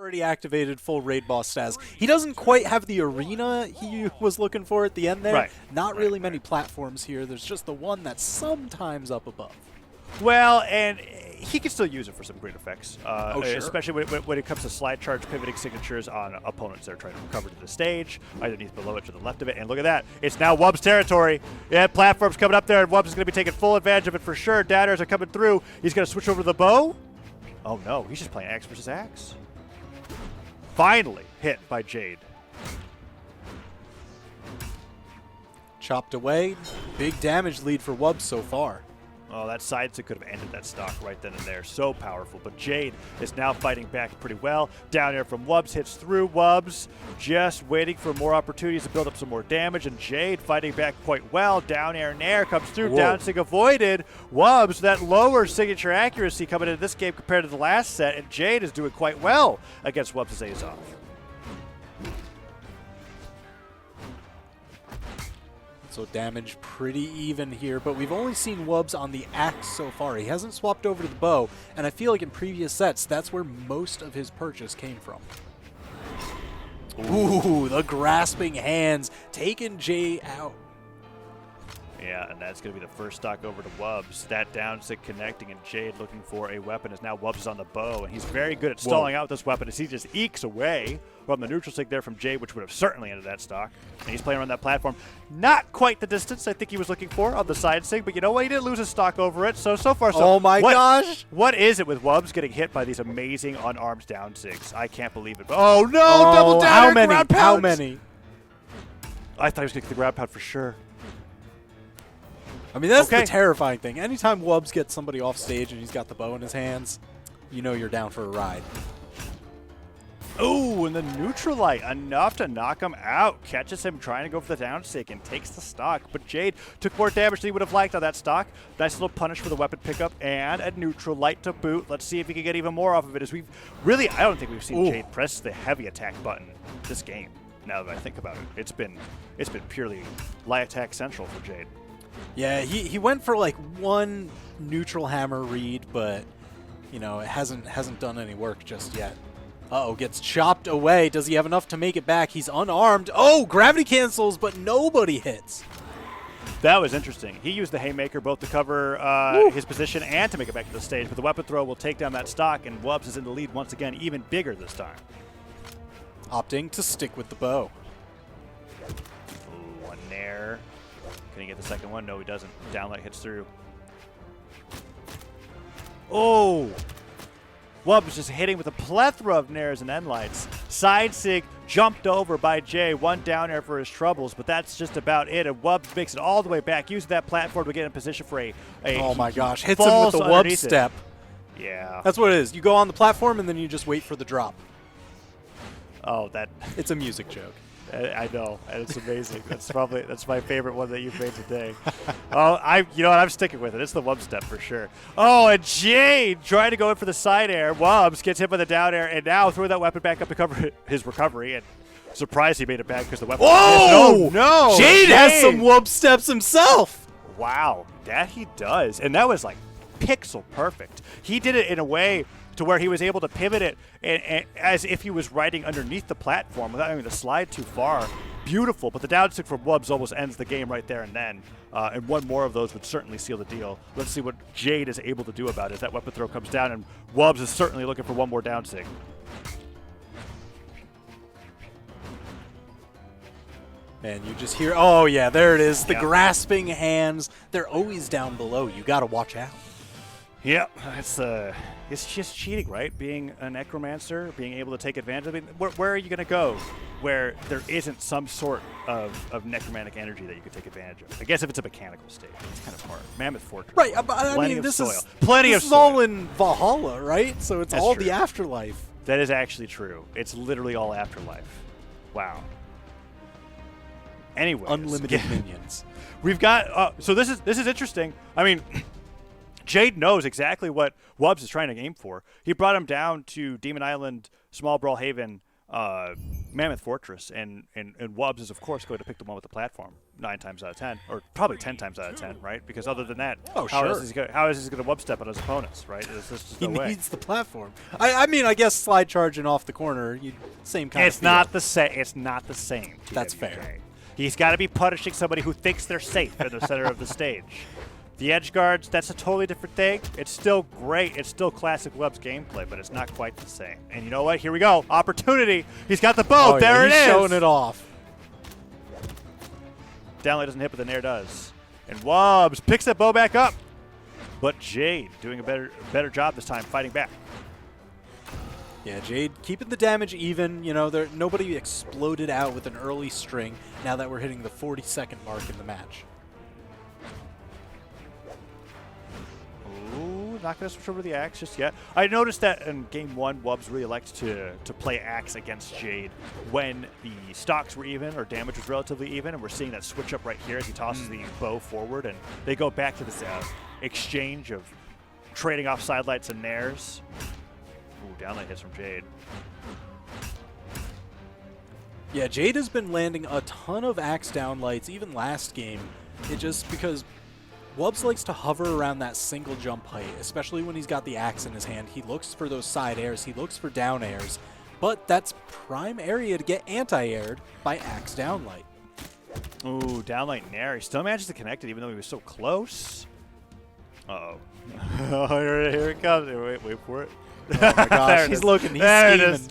already activated full raid boss status. He doesn't quite have the arena he was looking for at the end there. Right. Not really many platforms here. There's just the one that's sometimes up above. Well, and he can still use it for some great effects, Oh, sure. especially when it comes to slide charge pivoting signatures on opponents that are trying to recover to the stage, underneath, below it, to the left of it. And look at that. It's now Wubz territory. Yeah, platform's coming up there, and Wubz is going to be taking full advantage of it for sure. Downers are coming through. He's going to switch over to the bow. Oh, no. He's just playing axe versus axe. Finally hit by Jade. Chopped away. Big damage lead for Wubz so far. Oh, that side stick could have ended that stock right then and there. So powerful. But Jade is now fighting back pretty well. Down air from Wubz hits through. Wubz just waiting for more opportunities to build up some more damage. And Jade fighting back quite well. Down air nair comes through. Whoa. Down sig avoided. Wubz, that lower signature accuracy coming into this game compared to the last set. And Jade is doing quite well against Wubz' Azoth. So damage pretty even here, but we've only seen Wubz on the axe so far. He hasn't swapped over to the bow, and I feel like in previous sets, that's where most of his purchase came from. Ooh, the grasping hands taking Jay out. Yeah, and that's going to be the first stock over to Wubz. That down stick connecting, and Jade looking for a weapon as now Wubz is on the bow, and he's very good at stalling out with this weapon as he just ekes away from the neutral stick there from Jade, which would have certainly ended that stock. And he's playing around that platform. Not quite the distance I think he was looking for on the side sig, but you know what? He didn't lose his stock over it, so far so. Oh my gosh! What is it with Wubz getting hit by these amazing unarmed down sigs? I can't believe it. Oh no, double down how air, many? ground How pounds. many? I thought he was going to get the ground pound for sure. I mean, that's Okay. the terrifying thing. Anytime Wubz gets somebody off stage and he's got the bow in his hands, you know you're down for a ride. Ooh, and the neutral light, enough to knock him out. Catches him trying to go for the down stick and takes the stock. But Jade took more damage than he would have liked on that stock. Nice little punish for the weapon pickup and a neutral light to boot. Let's see if he can get even more off of it. As we've really, I don't think we've seen Jade press the heavy attack button this game. Now that I think about it, it's been purely light attack central for Jade. Yeah, he went for like one neutral hammer read, but you know it hasn't done any work just yet. Uh-oh, gets chopped away. Does he have enough to make it back? He's unarmed. Oh, gravity cancels, but nobody hits. That was interesting. He used the haymaker both to cover his position and to make it back to the stage, but the weapon throw will take down that stock, and Wubz is in the lead once again, even bigger this time. Opting to stick with the bow. Ooh, one nair. Can he get the second one? No, he doesn't. Downlight hits through. Oh! Wubz just hitting with a plethora of nairs and end lights. Side sig jumped over by Jay. One down air for his troubles, but that's just about it. And Wubz makes it all the way back, using that platform to get in position for a oh my gosh, hits him with the Wubz step. Yeah. That's what it is. You go on the platform and then you just wait for the drop. Oh, that. It's a music joke. I know, and it's amazing. That's my favorite one that you've made today. Oh, you know what? I'm sticking with it. It's the Wubz step for sure. Oh, and Jade trying to go in for the side air. Wubz gets hit by the down air, and now throw that weapon back up to cover his recovery. And surprised he made it back because the weapon. Oh no! Jade has some Wubz steps himself. Wow, that he does, and that was like pixel perfect. He did it in a way to where he was able to pivot it and as if he was riding underneath the platform without having to slide too far. Beautiful, but the down stick from Wubz almost ends the game right there and then. And one more of those would certainly seal the deal. Let's see what Jade is able to do about it as that weapon throw comes down, and Wubz is certainly looking for one more down stick. And you just hear, oh yeah, there it is. The grasping hands. They're always down below. You got to watch out. Yep, it's just cheating, right? Being a necromancer, being able to take advantage of it. Where are you going to go where there isn't some sort of necromantic energy that you could take advantage of? I guess if it's a mechanical state, it's kind of hard. Mammoth Fortress. Right, I mean, this is all in Brawlhalla, right? So it's all the afterlife. That is actually true. It's literally all afterlife. Wow. Anyways, unlimited minions. We've got so this is interesting. I mean, Jade knows exactly what Wubz is trying to aim for. He brought him down to Demon Island, Small Brawlhaven, Mammoth Fortress, and Wubz is, of course, going to pick the one with the platform 9 times out of 10, or probably 10 times out of 10, right? Because other than that, Oh, how sure. is he going to Wubz step on his opponents, right? There's just He no way. needs the platform. I mean, I guess slide charging off the corner, same kind of It's feel. not the same. It's not the same. That's TWJ. fair. He's got to be punishing somebody who thinks they're safe in the center of the stage. The edge guards, that's a totally different thing. It's still great. It's still classic Wubz gameplay, but it's not quite the same. And you know what? Here we go. Opportunity. He's got the bow. Oh, there yeah, it he's is. showing it off. Downlight doesn't hit, but the Nair does. And Wubz picks that bow back up. But Jade doing a better job this time fighting back. Yeah, Jade keeping the damage even. You know, nobody exploded out with an early string now that we're hitting the 40-second mark in the match. Ooh, not going to switch over to the axe just yet. I noticed that in Game 1, Wubz really liked to play axe against Jade when the stocks were even or damage was relatively even, and we're seeing that switch up right here as he tosses the bow forward, and they go back to this exchange of trading off sidelights and nairs. Ooh, downlight hits from Jade. Yeah, Jade has been landing a ton of axe downlights, even last game. It just because Wubz likes to hover around that single jump height, especially when he's got the axe in his hand. He looks for those side airs, he looks for down airs, but that's prime area to get anti-aired by axe downlight. Ooh, downlight nair. He still manages to connect it even though he was so close. Uh-oh. Here it comes. Wait for it. Oh my gosh, he's looking, he's scheming.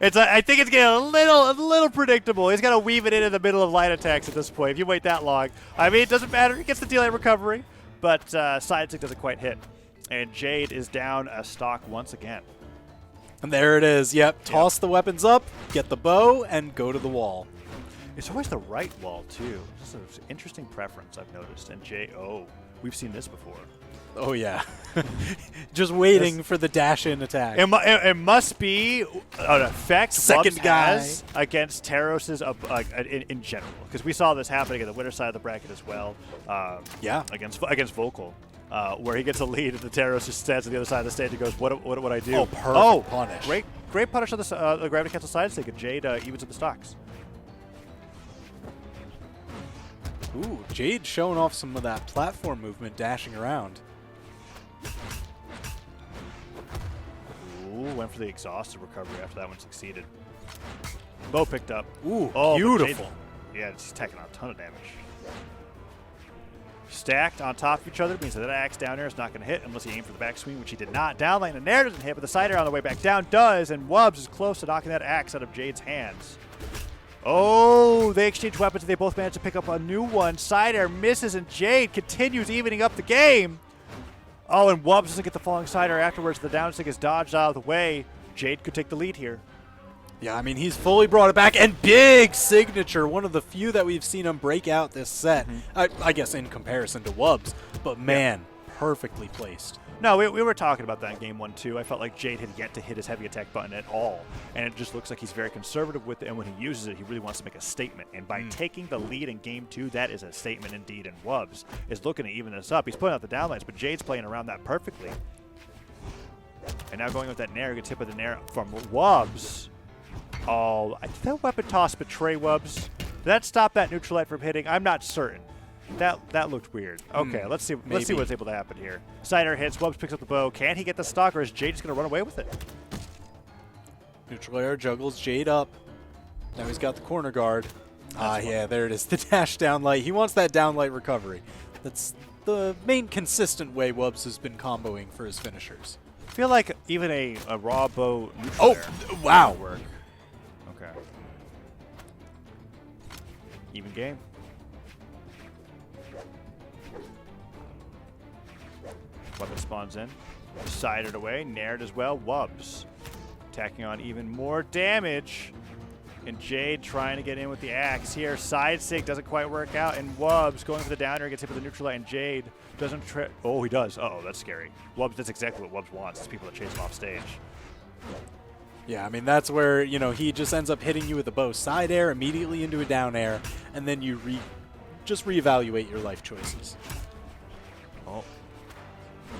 I think it's getting a little predictable. He's got to weave it in the middle of light attacks at this point. If you wait that long, I mean, it doesn't matter. He gets the delay recovery, but side stick doesn't quite hit. And Jade is down a stock once again. And there it is. Yep, toss the weapons up, get the bow, and go to the wall. It's always the right wall, too. This is an interesting preference I've noticed. And we've seen this before. Oh, yeah. Just waiting for the dash-in attack. It must be an effect Second Wubz guy has against Teros's in general, because we saw this happening at the winner side of the bracket as well. Yeah. Against Vocal, where he gets a lead and the Teros just stands on the other side of the stage and goes, "What would I do?" Oh, perfect punish. Great punish on the gravity cancel side stick, and Jade evens up the stocks. Ooh, Jade showing off some of that platform movement, dashing around. Ooh, went for the exhausted recovery after that one succeeded. Bow picked up. Ooh, but beautiful. Jade, yeah, he's taking on a ton of damage. Stacked on top of each other means that axe down air is not going to hit unless he aimed for the backswing, which he did not. Down lane, and Nair doesn't hit, but the side air on the way back down does, and Wubz is close to knocking that axe out of Jade's hands. Oh, they exchange weapons, and they both manage to pick up a new one. Side air misses, and Jade continues evening up the game. Oh, and Wubz doesn't get the falling side air afterwards. The down stick is dodged out of the way. Jade could take the lead here. Yeah, I mean, he's fully brought it back, and big signature, one of the few that we've seen him break out this set. I guess in comparison to Wubz, but man, perfectly placed. No, we were talking about that in Game 1, too. I felt like Jade had yet to hit his heavy attack button at all, and it just looks like he's very conservative with it, and when he uses it, he really wants to make a statement. And by taking the lead in Game 2, that is a statement indeed, and Wubz is looking to even this up. He's putting out the downlights, but Jade's playing around that perfectly. And now going with that Nair, gets hit with the Nair from Wubz. Oh, did that weapon toss betray Wubz? Did that stop that neutral light from hitting? I'm not certain. That looked weird. Okay, let's see what's able to happen here. Side air hits, Wubz picks up the bow. Can he get the stock, or is Jade just going to run away with it? Neutral air juggles Jade up. Now he's got the corner guard. Yeah, there it is. The dash down light. He wants that down light recovery. That's the main consistent way Wubz has been comboing for his finishers. I feel like even a raw bow neutral air wow. would work. Okay. Even game. Weapon spawns in. Sided away. Nair'd as well. Wubz tacking on even more damage. And Jade trying to get in with the axe here. Side stick doesn't quite work out. And Wubz going for the downer, gets hit with the neutral light. And Jade doesn't oh, he does. Uh-oh, that's scary. Wubz, that's exactly what Wubz wants. It's people that chase him off stage. Yeah, I mean, that's where, you know, he just ends up hitting you with a bow side air, immediately into a down air, and then you just reevaluate your life choices. Oh.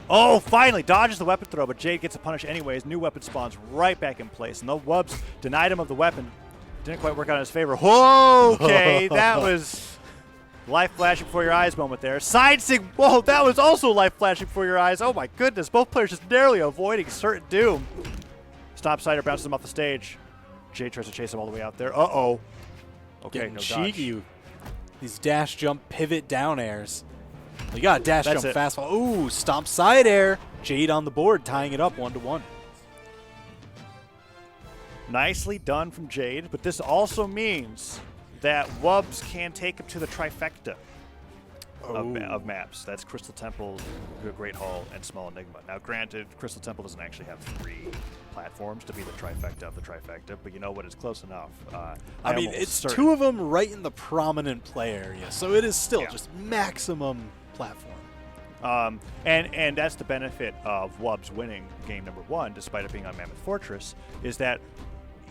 Oh, finally dodges the weapon throw, but Jade gets a punish anyways. New weapon spawns right back in place, and the Wubz denied him of the weapon. Didn't quite work out in his favor. Whoa, okay, that was life flashing before your eyes moment there. Side sig. Whoa, that was also life flashing before your eyes. Oh my goodness, both players just narrowly avoiding certain doom. Stop sider bounces him off the stage. Jade tries to chase him all the way out there. Uh-oh. Okay, Getting no cheeky. dodge. These dash jump pivot down airs. You got a dash That's jump it. fast fall. Ooh, stomp side air. Jade on the board, tying it up 1-1. Nicely done from Jade, but this also means that Wubz can take him to the trifecta of maps. That's Crystal Temple, Great Hall, and Small Enigma. Now, granted, Crystal Temple doesn't actually have 3 platforms to be the trifecta of the trifecta, but you know what? It's close enough. I mean, it's 2 of them right in the prominent play area, so it is still just maximum platform. And that's the benefit of Wubz winning game number 1, despite it being on Mammoth Fortress, is that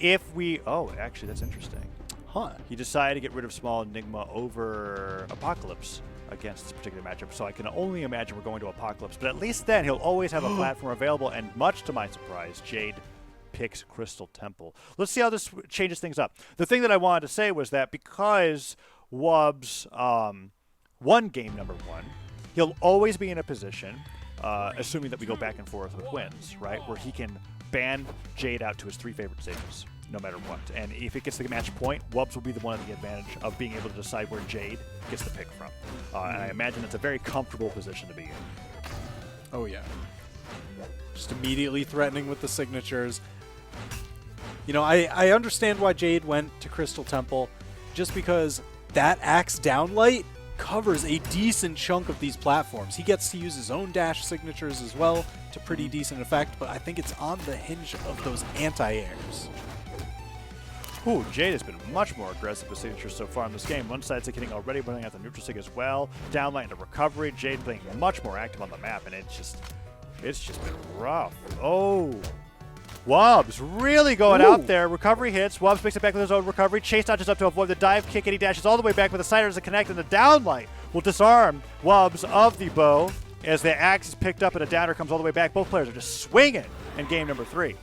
if we... Oh, actually, that's interesting. Huh. He decided to get rid of Small Enigma over Apocalypse against this particular matchup, so I can only imagine we're going to Apocalypse. But at least then, he'll always have a platform available, and much to my surprise, Jade picks Crystal Temple. Let's see how this changes things up. The thing that I wanted to say was that because Wubz won game number 1, he'll always be in a position, assuming that we go back and forth with wins, right, where he can ban Jade out to his 3 favorite stages, no matter what. And if it gets to the match point, Wubz will be the one at the advantage of being able to decide where Jade gets the pick from. And I imagine it's a very comfortable position to be in. Oh, yeah. Just immediately threatening with the signatures. You know, I understand why Jade went to Crystal Temple, just because that Axe Downlight covers a decent chunk of these platforms. He gets to use his own dash signatures as well to pretty decent effect, but I think it's on the hinge of those anti-airs. Ooh, Jade has been much more aggressive with signatures so far in this game. One side sig hitting already, running out the neutral sig as well. Downlight into recovery. Jade being much more active on the map, and it's just been rough. Oh, Wubz really going out there. Recovery hits. Wubz makes it back with his own recovery. Chase dodges up to avoid the dive kick, and he dashes all the way back with the cider as a connect, and the downlight will disarm Wubz of the bow as the axe is picked up and a downer comes all the way back. Both players are just swinging in game number 3.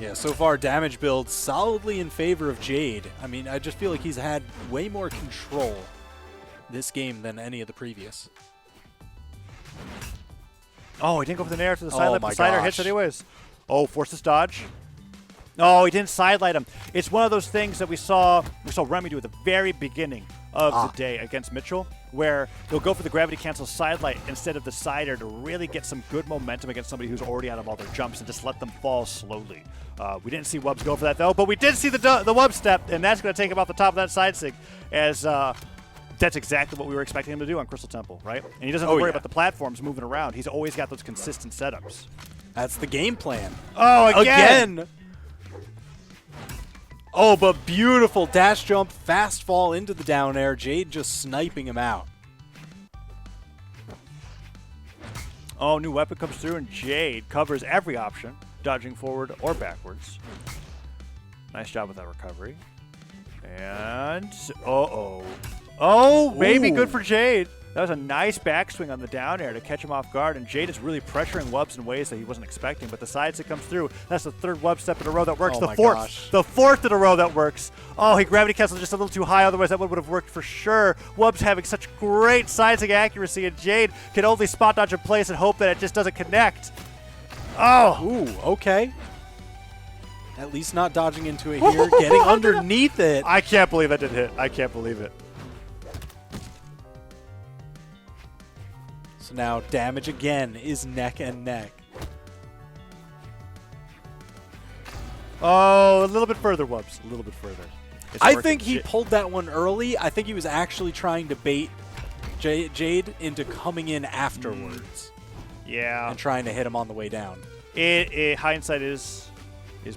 Yeah, so far damage build solidly in favor of Jade. I mean, I just feel like he's had way more control this game than any of the previous. Oh, he didn't go for the nair after the sidelight, but my the cider gosh. hits anyways. Oh, forces dodge. No, he didn't sidelight him. It's one of those things that we saw Remy do at the very beginning of the day against Mitchell, where he'll go for the gravity cancel sidelight instead of the cider to really get some good momentum against somebody who's already out of all their jumps and just let them fall slowly. We didn't see Wubz go for that, though, but we did see the Wubz step, and that's going to take him off the top of that side sig, as that's exactly what we were expecting him to do on Crystal Temple, right? And he doesn't have to worry about the platforms moving around. He's always got those consistent setups. That's the game plan. Oh, again! Oh, but beautiful dash jump, fast fall into the down air. Jade just sniping him out. Oh, new weapon comes through, and Jade covers every option, dodging forward or backwards. Nice job with that recovery. And, oh, maybe good for Jade. That was a nice backswing on the down air to catch him off guard, and Jade is really pressuring Wubz in ways that he wasn't expecting, but the sides that comes through, that's the 3rd Wubz step in a row that works. Oh the 4th in a row that works. Oh, he gravity canceled just a little too high, otherwise that would have worked for sure. Wubz having such great sizing accuracy, and Jade can only spot dodge in place and hope that it just doesn't connect. Oh! Ooh, okay. At least not dodging into it here, getting underneath it. I can't believe that didn't hit. I can't believe it. So now damage again is neck and neck. Oh, a little bit further, Wubz. A little bit further. I think he pulled that one early. I think he was actually trying to bait Jade into coming in afterwards. Yeah. And trying to hit him on the way down. Hindsight is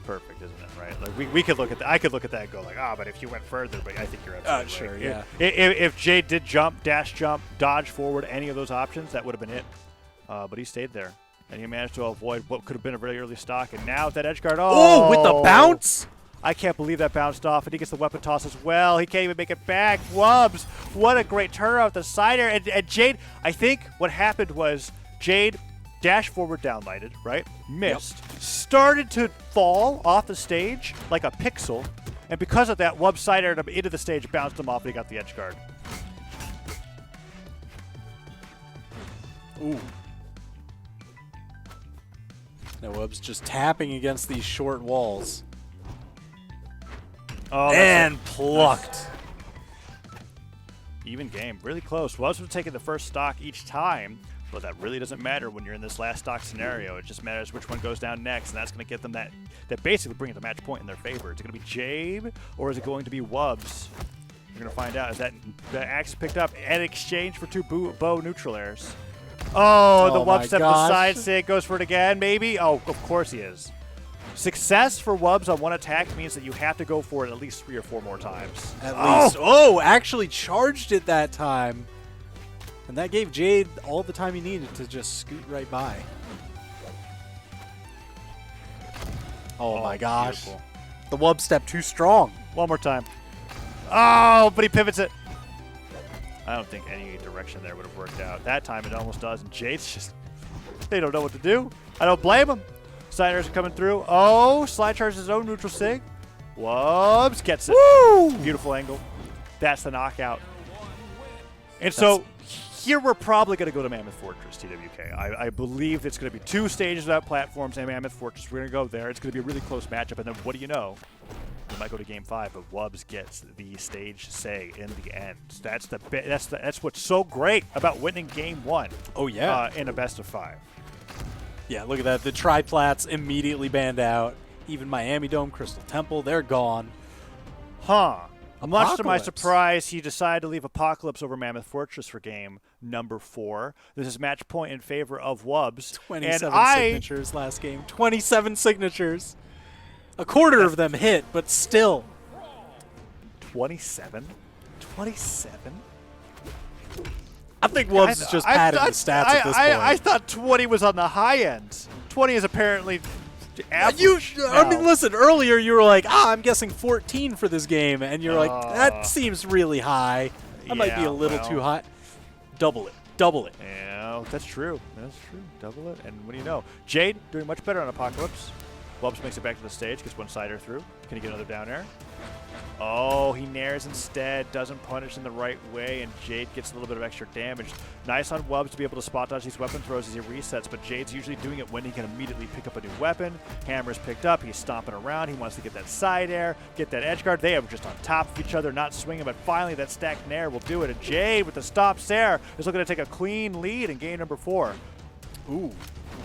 perfect, isn't it? Right? Like we could look at that. I could look at that and go like, but if you went further, but I think you're absolutely sure, right. yeah. If Jade did jump, dash jump, dodge forward, any of those options, that would have been it. But he stayed there, and he managed to avoid what could have been a very early stock. And now with that edge guard, oh, with the bounce. I can't believe that bounced off, and he gets the weapon toss as well. He can't even make it back. Wubz, what a great turnaround with the side air. And Jade, I think what happened was Jade dashed forward downlighted, right? Missed. Yep. Started to fall off the stage like a pixel, and because of that, Wubz side aired him into the stage, bounced him off, and he got the edge guard. Ooh. Now Wubz just tapping against these short walls. Oh, and plucked. Even game, really close. Wubz was taking the first stock each time, but that really doesn't matter when you're in this last stock scenario. It just matters which one goes down next, and that's going to get them that basically brings the match point in their favor. Is it going to be Jade, or is it going to be Wubz? We're going to find out. Is that axe picked up in exchange for 2 bow neutral airs? Oh, the Wubz step the side stick, goes for it again, maybe? Oh, of course he is. Success for Wubz on one attack means that you have to go for it at least 3 or 4 more times. At least. Oh, actually charged it that time. And that gave Jade all the time he needed to just scoot right by. Oh my gosh. Beautiful. The Wubz step too strong. One more time. Oh, but he pivots it. I don't think any direction there would have worked out. That time it almost does, and Jade's just, they don't know what to do. I don't blame him. Side airs are coming through. Oh, slide charges his own neutral sig. Wubz gets it. Woo! Beautiful angle. That's the knockout. And so here we're probably going to go to Mammoth Fortress, TWK. I believe it's going to be 2 stages without platforms and Mammoth Fortress. We're going to go there. It's going to be a really close matchup, and then what do you know? We might go to Game 5, but Wubz gets the stage say in the end. That's what's so great about winning Game 1. Oh yeah, in a best of 5. Yeah, look at that. The triplats immediately banned out. Even Miami Dome, Crystal Temple, they're gone. Huh. Apocalypse. Much to my surprise, he decided to leave Apocalypse over Mammoth Fortress for game number 4. This is match point in favor of Wubz. 27 signatures last game. 27 signatures. A quarter of them hit, but still. 27? 27? I think Wubz is just padding the stats at this point. I thought 20 was on the high end. 20 is apparently average. I mean, listen, earlier you were like, I'm guessing 14 for this game, and you're like, that seems really high. That might be a little too high. Double it. Double it. Yeah, that's true. That's true. Double it. And what do you know? Jade doing much better on Apocalypse. Wubz makes it back to the stage, gets one sider through. Can he get another down air? Oh, he nairs instead, doesn't punish in the right way, and Jade gets a little bit of extra damage. Nice on Wubz to be able to spot dodge these weapon throws as he resets, but Jade's usually doing it when he can immediately pick up a new weapon. Hammer's picked up, he's stomping around, he wants to get that side air, get that edge guard. They are just on top of each other, not swinging, but finally that stacked nair will do it, and Jade with the stop stare is looking to take a clean lead in game number 4. Ooh,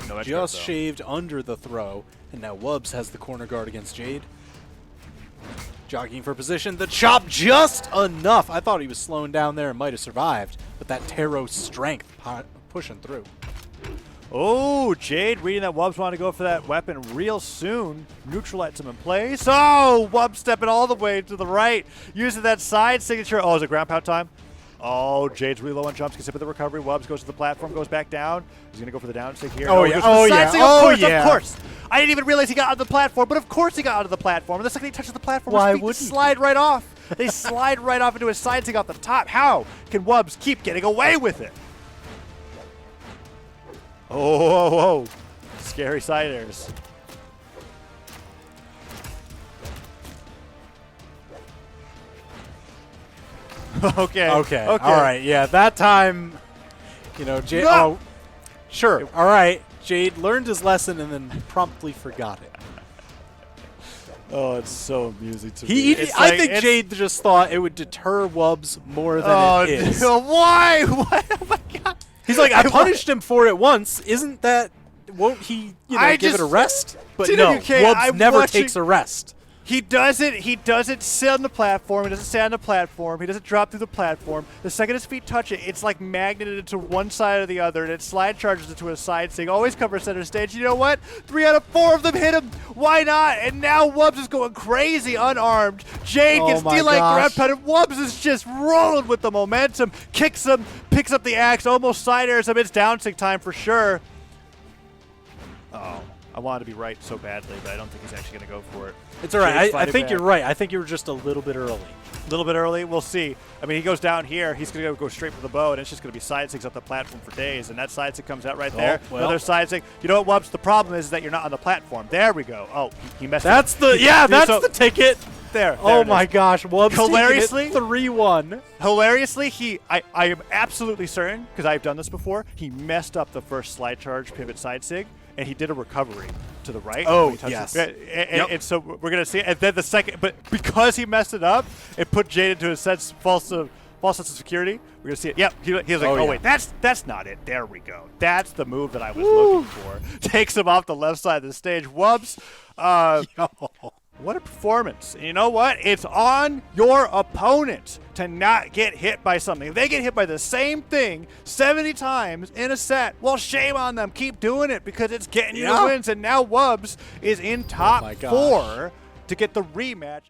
no edge just guard, shaved under the throw, and now Wubz has the corner guard against Jade. Jockeying for position, the chop just enough. I thought he was slowing down there and might have survived, but that Taro strength pushing through. Oh, Jade reading that Wubz wanted to go for that weapon real soon. Neutralites him in place. Oh, Wubz stepping all the way to the right, using that side signature. Oh, is it ground pound time? Oh, Jade's really low on jumps, gets hit with the recovery. Wubz goes to the platform, goes back down. He's going to go for the down stick here. Oh, yeah. Oh, yeah. Of course. I didn't even realize he got onto the platform, but of course he got onto the platform. And the second he touches the platform, why his feet would just slide right off. They slide right off into his side stick off the top. How can Wubz keep getting away with it? Oh. Scary side airs. Okay. All right. Yeah, that time, you know, Jade. No! Oh, sure. All right. Jade learned his lesson and then promptly forgot it. Oh, it's so amusing to me. I think Jade just thought it would deter Wubz more than it is. Why? What? Oh my God. He's like, I punished him for it once. Isn't that? Won't he? Give it a rest? But no, Wubz never takes a rest. He doesn't sit on the platform. He doesn't stand on the platform. He doesn't drop through the platform. The second his feet touch it, it's like magneted to one side or the other, and it slide charges into a side stick. Always cover center stage. You know what? 3 out of 4 of them hit him. Why not? And now Wubz is going crazy unarmed. Jade gets D-like grab pad, and Wubz is just rolling with the momentum. Kicks him, picks up the axe, almost side airs him. It's down stick time for sure. Oh. I wanted to be right so badly, but I don't think he's actually going to go for it. It's all right. Jade's I fighting think back. you're right. I think you were just a little bit early. A little bit early. We'll see. I mean, he goes down here. He's going to go straight for the bow, and it's just going to be side sigs up the platform for days. And that side sig comes out right there. Well. Another side sig. You know what, Wubz? The problem is that you're not on the platform. There we go. Oh, he messed That's up. the that's So- the ticket. There. Oh it my is. gosh, Wubz Hilariously- 3-1. Hilariously, I am absolutely certain, because I've done this before, he messed up the first slide charge pivot side sig, and he did a recovery to the right. Oh, when he touched yes. it. And so we're going to see it. And then the second, but because he messed it up, it put Jade into a false sense of security. We're going to see it. Yep. He was like, Oh, yeah. wait, that's not it. There we go. That's the move that I was looking for. Takes him off the left side of the stage. Wubz. What a performance. And you know what? It's on your opponent to not get hit by something. If they get hit by the same thing 70 times in a set, well, shame on them. Keep doing it because it's getting you the wins. And now Wubz is in top my gosh. 4 to get the rematch.